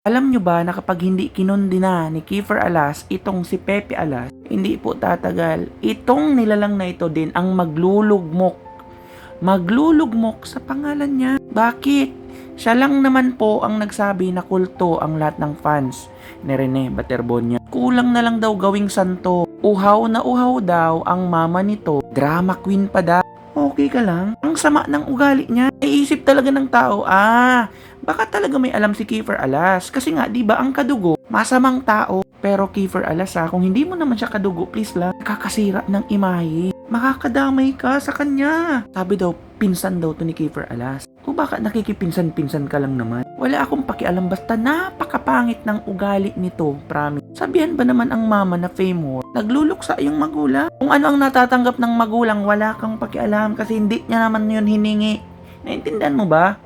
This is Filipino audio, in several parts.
Alam nyo ba na kapag hindi kinundi na ni Kiefer Alas itong si Pepe Alas, hindi po tatagal, itong nilalang na ito din ang maglulugmok sa pangalan niya. Bakit? Siya lang naman po ang nagsabi na kulto ang lahat ng fans ni Rene Baterbonia. Kulang na lang daw gawing santo. Uhaw na uhaw daw ang mama nito. Drama queen pa daw. Okay ka lang? Ang sama ng ugali niya. Iisip talaga ng tao, baka talaga may alam si Kiefer Alas. Kasi nga, di ba ang kadugo, masamang tao. Pero Kiefer Alas kung hindi mo naman siya kadugo, please lang, nakakasira ng imahe. Makakadamay ka sa kanya. Sabi daw, pinsan daw to ni Kiefer Alas. O baka nakikipinsan-pinsan ka lang naman? Wala akong pakialam, basta napakapangit ng ugali nito, promise. Sabihan ba naman ang mama na famous, nagluluksa yung magulang? Kung ano ang natatanggap ng magulang, wala kang pakialam kasi hindi niya naman yun hiningi. Naintindihan mo ba?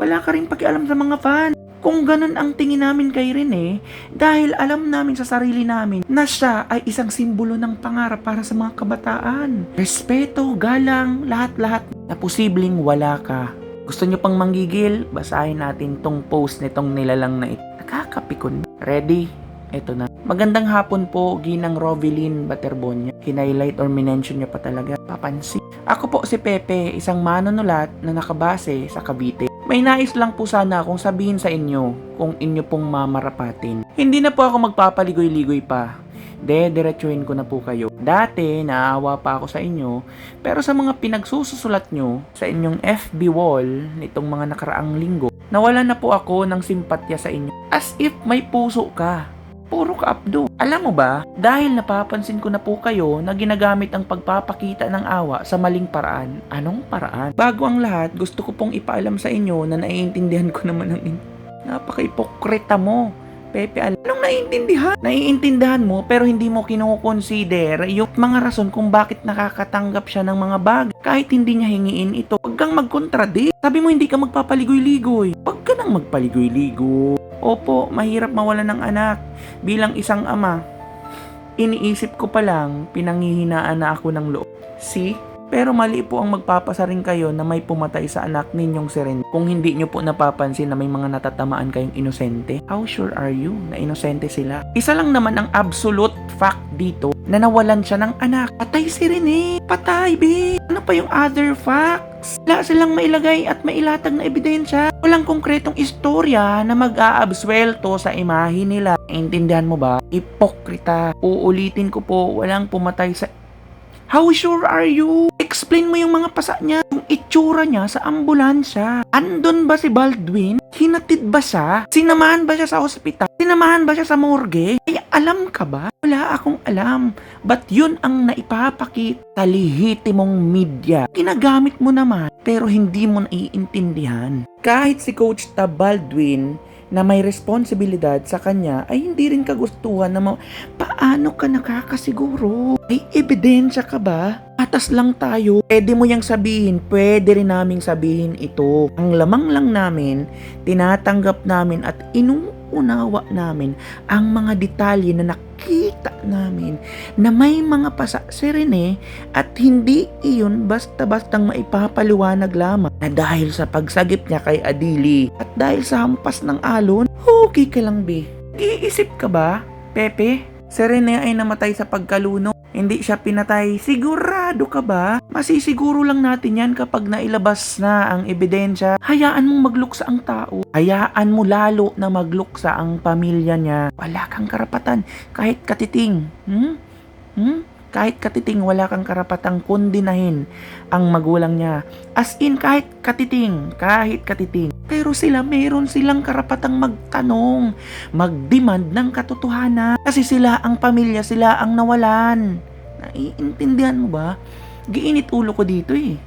Wala ka rin pakialam sa mga fan. Kung ganun ang tingin namin kay Rene, dahil alam namin sa sarili namin na siya ay isang simbolo ng pangarap para sa mga kabataan. Respeto, galang, lahat-lahat na posibleng wala ka. Gusto nyo pang manggigil? Basahin natin tong post nitong nilalang na ito. Nakakapikon. Ready? Ito na. Magandang hapon po, Ginang Rovelyn Baterbonia. Hinighlight or minention niya pa talaga. Papansin. Ako po si Pepe, isang manunulat na nakabase sa Cavite. May nais lang po sana akong sabihin sa inyo kung inyo pong mamarapatin. Hindi na po ako magpapaligoy-ligoy pa. Diretsuhin ko na po kayo. Dati, naawa pa ako sa inyo, pero sa mga pinagsusulat nyo sa inyong FB wall nitong mga nakaraang linggo, nawalan na po ako ng simpatya sa inyo. As if may puso ka. Puro ka-updo. Alam mo ba, dahil napapansin ko na po kayo na ginagamit ang pagpapakita ng awa sa maling paraan. Anong paraan? Bago ang lahat, gusto ko pong ipaalam sa inyo na naiintindihan ko naman ang napaka-ipokrita mo. Pepe, anong naiintindihan? Naiintindihan mo pero hindi mo kinukonsider yung mga rason kung bakit nakakatanggap siya ng mga bagay kahit hindi niya hingiin ito. Huwag kang magkontradict. Sabi mo hindi ka magpapaligoy-ligoy. Huwag ka nang magpaligoy-ligoy. Opo, mahirap mawalan ng anak. Bilang isang ama, iniisip ko pa lang, pinanghihinaan na ako ng loob. See? Pero mali po ang magpapasa rin kayo na may pumatay sa anak ninyong si Ren. Kung hindi nyo po napapansin na may mga natatamaan kayong inosente, how sure are you na inosente sila? Isa lang naman ang absolute fact dito na nawalan siya ng anak. Patay si Rene. Patay, be. Ano pa yung other facts? Wala silang mailagay at mailatag na ebidensya. Walang konkretong istorya na mag-aabswelto sa imahe nila. Intindihan mo ba? Hipokrita. Uulitin ko po, walang pumatay sa... How sure are you? Explain mo yung mga pasa niya, yung itsura niya sa ambulansya. Andun ba si Baldwin? Hinatid ba siya? Sinamahan ba siya sa ospital? Sinamahan ba siya sa morgue? Ay, alam ka ba? Wala akong alam. But yun ang naipapakita sa lehitimong media. Ginagamit mo naman, pero hindi mo naiintindihan. Kahit si Coach Tab Baldwin, na may responsibilidad sa kanya, ay hindi rin kagustuhan na paano ka nakakasiguro? May ebidensya ka ba? Atas lang tayo. Pwede mo yang sabihin, pwede rin naming sabihin ito. Ang lamang lang namin, tinatanggap namin at inuunawa namin ang mga detalye na nakita namin na may mga pasa si Rene at hindi iyon basta-bastang maipapaliwanag lamang na dahil sa pagsagip niya kay Adili at dahil sa hampas ng alon. Okay ka lang, be. Iisip ka ba, Pepe? Si Rene ay namatay sa pagkaluno. Hindi siya pinatay. Sigurado ka ba? Masisiguro lang natin yan kapag nailabas na ang ebidensya. Hayaan mong magluksa ang tao. Hayaan mo lalo na magluksa ang pamilya niya. Wala kang karapatan. Kahit katiting. Kahit katiting, wala kang karapatang kondinahin ang magulang niya. As in, kahit katiting. Pero sila, meron silang karapatang magtanong, mag-demand ng katotohanan. Kasi sila ang pamilya, sila ang nawalan. Naiintindihan mo ba? Giinit ulo ko dito eh.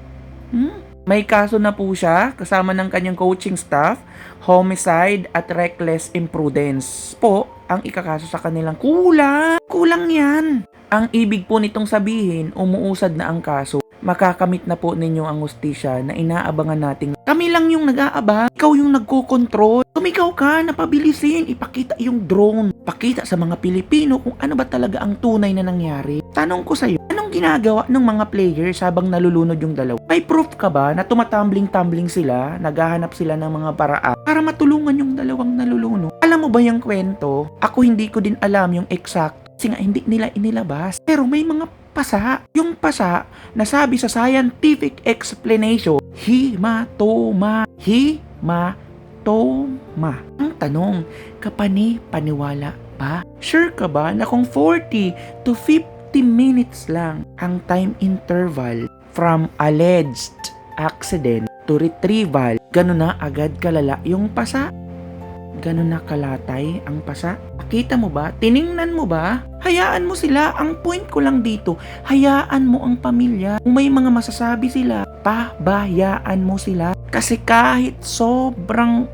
May kaso na po siya, kasama ng kanyang coaching staff, homicide at reckless imprudence po ang ikakaso sa kanilang Kulang yan. Ang ibig po nitong sabihin, umuusad na ang kaso. Makakamit na po ninyo ang hustisya na inaabangan nating kami lang yung nag-aabang, ikaw yung nagko-control. Tumigaw ka, napabilisin, ipakita yung drone. Pakita sa mga Pilipino kung ano ba talaga ang tunay na nangyari. Tanong ko sa'yo, anong Anong ginagawa ng mga players habang nalulunod yung dalawa? May proof ka ba na tumatumbling-tumbling sila, naghahanap sila ng mga paraan para matulungan yung dalawang nalulunod? Alam mo ba yung kwento? Ako hindi ko din alam yung exact kasi nga hindi nila inilabas. Pero may mga pasa. Yung pasa na sabi sa scientific explanation, hematoma. Hematoma. Ang tanong, paniwala ba? Sure ka ba na kung 40 to 50 minutes lang ang time interval from alleged accident to retrieval, ganun na agad kalala yung pasa? Ganun na kalatay ang pasa? Nakita mo ba? Tiningnan mo ba? Hayaan mo sila. Ang point ko lang dito, hayaan mo ang pamilya. Kung may mga masasabi sila, pabayaan mo sila. Kasi kahit sobrang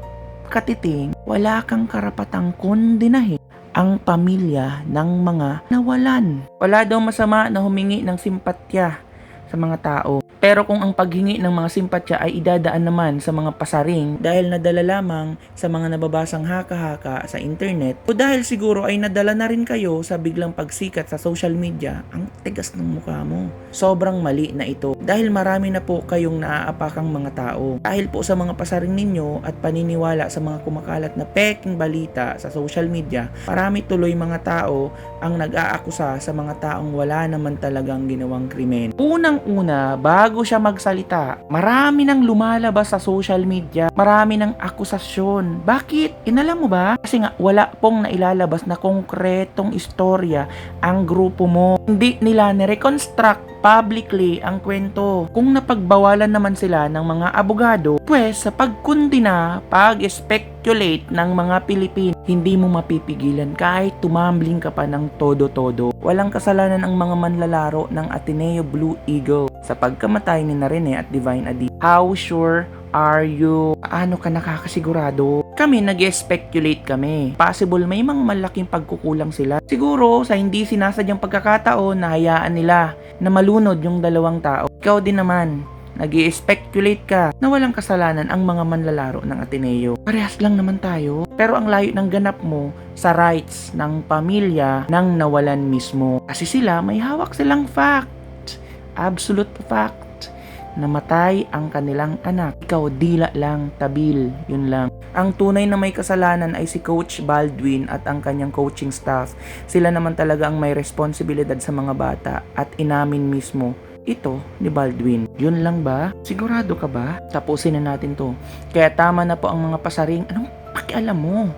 katiting, wala kang karapatang kondinahin ang pamilya ng mga nawalan. Wala daw masama na humingi ng simpatya sa mga tao. Pero kung ang paghingi ng mga simpatya ay idadaan naman sa mga pasaring dahil nadala lamang sa mga nababasang haka-haka sa internet, o dahil siguro ay nadala na rin kayo sa biglang pagsikat sa social media, ang tigas ng mukha mo. Sobrang mali na ito dahil marami na po kayong naaapakang mga tao. Dahil po sa mga pasaring ninyo at paniniwala sa mga kumakalat na peking balita sa social media, marami tuloy mga tao ang nag-aakusa sa mga taong wala naman talagang ginawang krimen. Unang-una, bago siya magsalita, marami nang lumalabas sa social media, marami nang akusasyon. Bakit? Inalam mo ba? Kasi nga, wala pong nailalabas na konkretong istorya ang grupo mo. Hindi nila nireconstruct publicly ang kwento. Kung napagbawalan naman sila ng mga abogado, pues sa pagkundina, pag-speculate ng mga Pilipino, hindi mo mapipigilan kahit tumambling ka pa ng todo-todo. Walang kasalanan ang mga manlalaro ng Ateneo Blue Eagle sa pagkamatay ni Rene at Divine Adi. How sure are you? Paano ka nakakasigurado? Kami nag-speculate kami. Possible may mga malaking pagkukulang sila. Siguro sa hindi sinasadyang pagkakataon na hayaan nila na malunod yung dalawang tao. Ikaw din naman, nag-i-speculate ka na walang kasalanan ang mga manlalaro ng Ateneo. Parehas lang naman tayo. Pero ang layo ng ganap mo sa rights ng pamilya ng nawalan mismo. Kasi sila may hawak silang fact. Absolute fact. Namatay ang kanilang anak. Ikaw dila lang, tabil. Yun lang. Ang tunay na may kasalanan ay si Coach Baldwin at ang kanyang coaching staff. Sila naman talaga ang may responsibilidad sa mga bata at inamin mismo ito ni Baldwin. Yun lang ba? Sigurado ka ba? Tapusin na natin to. Kaya tama na po ang mga pasaring. Anong pakialam mo?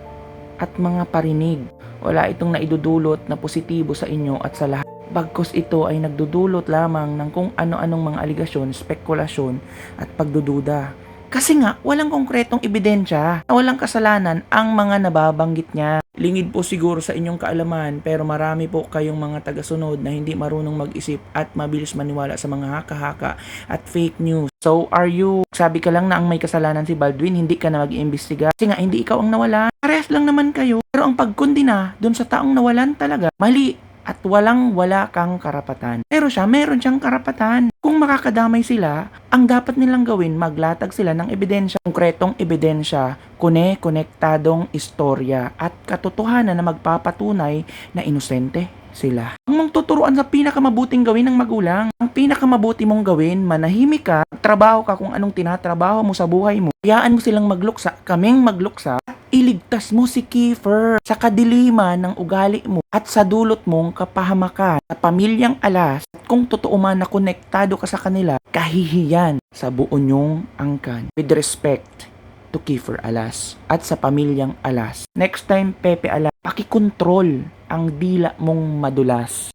At mga parinig. Wala itong naidudulot na positibo sa inyo at sa lahat. Bagkus ito ay nagdudulot lamang ng kung ano-anong mga aligasyon, spekulasyon at pagdududa. Kasi nga, walang konkretong ebidensya na walang kasalanan ang mga nababanggit niya. Lingid po siguro sa inyong kaalaman pero marami po kayong mga tagasunod na hindi marunong mag-isip at mabilis maniwala sa mga haka-haka at fake news. So are you? Sabi ka lang na ang may kasalanan si Baldwin, hindi ka na mag-iimbestiga. Kasi nga, hindi ikaw ang nawalan. Parehas lang naman kayo. Pero ang pagkundina dun sa taong nawalan talaga, mali. At wala kang karapatan. Pero siya, meron siyang karapatan. Kung makakadamay sila, ang dapat nilang gawin, maglatag sila ng ebidensya. Konkretong ebidensya, konektadong istorya, at katotohanan na magpapatunay na inosente sila. Ang mong tuturuan sa pinakamabuting gawin ng magulang. Ang pinakamabuti mong gawin, manahimik ka, trabaho ka kung anong tinatrabaho mo sa buhay mo. Hayaan mo silang magluksa, kaming magluksa, iligtas mo si Kiefer sa kadiliman ng ugali mo at sa dulot mong kapahamakan sa pamilyang Alas. At kung totoo man na konektado ka sa kanila, kahihiyan sa buo nyong angkan. With respect to Kiefer Alas at sa pamilyang Alas. Next time, Pepe Alas, pakikontrol ang dila mong madulas.